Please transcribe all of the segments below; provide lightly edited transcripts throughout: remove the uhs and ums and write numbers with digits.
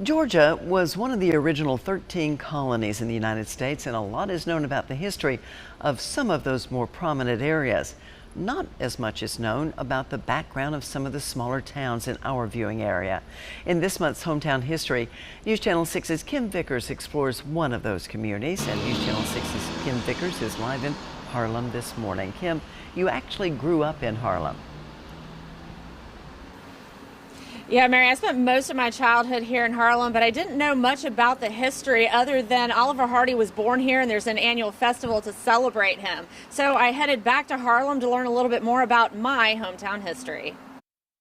Georgia was one of the original 13 colonies in the United States, and a lot is known about the history of some of those more prominent areas. Not as much is known about the background of some of the smaller towns in our viewing area. In this month's Hometown History, News Channel 6's Kim Vickers explores one of those communities, and News Channel 6's Kim Vickers is live in Harlem this morning. Kim, you actually grew up in Harlem. Yeah, Mary, I spent most of my childhood here in Harlem, but I didn't know much about the history other than Oliver Hardy was born here and there's an annual festival to celebrate him. So I headed back to Harlem to learn a little bit more about my hometown history.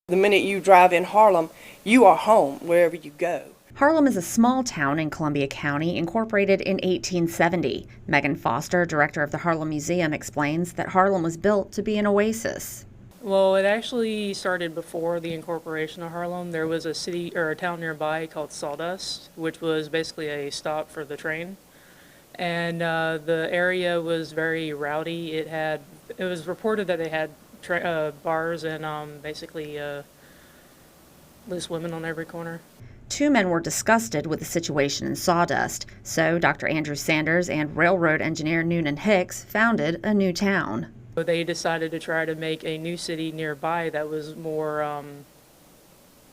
The minute you drive in Harlem, you are home wherever you go. Harlem is a small town in Columbia County, incorporated in 1870. Megan Foster, director of the Harlem Museum, explains that Harlem was built to be an oasis. Well, it actually started before the incorporation of Harlem. There was a city or a town nearby called Sawdust, which was basically a stop for the train. And the area was very rowdy. It was reported that they had bars and basically loose women on every corner. Two men were disgusted with the situation in Sawdust, so Dr. Andrew Sanders and railroad engineer Noonan Hicks founded a new town. They decided to try to make a new city nearby that was more,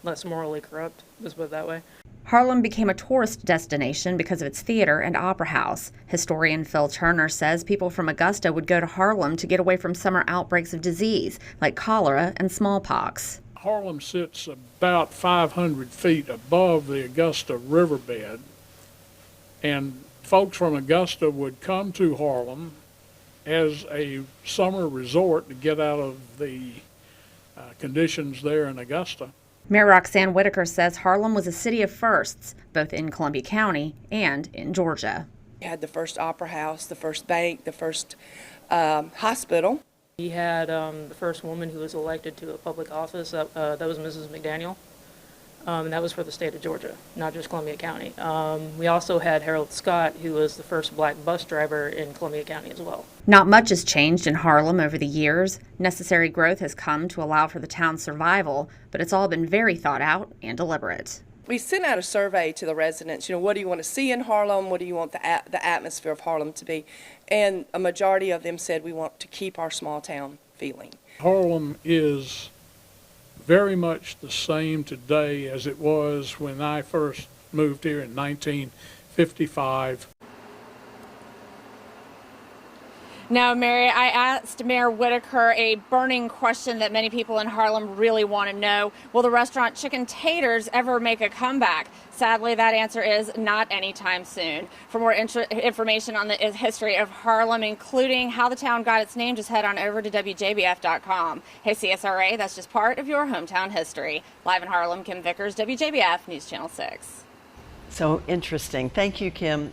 less morally corrupt, let's put it that way. Harlem became a tourist destination because of its theater and opera house. Historian Phil Turner says people from Augusta would go to Harlem to get away from summer outbreaks of disease, like cholera and smallpox. Harlem sits about 500 feet above the Augusta riverbed, and folks from Augusta would come to Harlem as a summer resort to get out of the conditions there in Augusta. Mayor Roxanne Whitaker says Harlem was a city of firsts, both in Columbia County and in Georgia. We had the first opera house, the first bank, the first hospital. We had the first woman who was elected to a public office, that was Mrs. McDaniel. And that was for the state of Georgia, not just Columbia County. We also had Harold Scott, who was the first black bus driver in Columbia County as well. Not much has changed in Harlem over the years. Necessary growth has come to allow for the town's survival, but it's all been very thought out and deliberate. We sent out a survey to the residents, what do you want to see in Harlem? What do you want the atmosphere of Harlem to be? And a majority of them said we want to keep our small town feeling. Harlem is very much the same today as it was when I first moved here in 1955. Now, Mary, I asked Mayor Whitaker a burning question that many people in Harlem really want to know. Will the restaurant Chicken Taters ever make a comeback? Sadly, that answer is not anytime soon. For more information on the history of Harlem, including how the town got its name, just head on over to WJBF.com. Hey, CSRA, that's just part of your hometown history. Live in Harlem, Kim Vickers, WJBF, News Channel 6. So interesting. Thank you, Kim.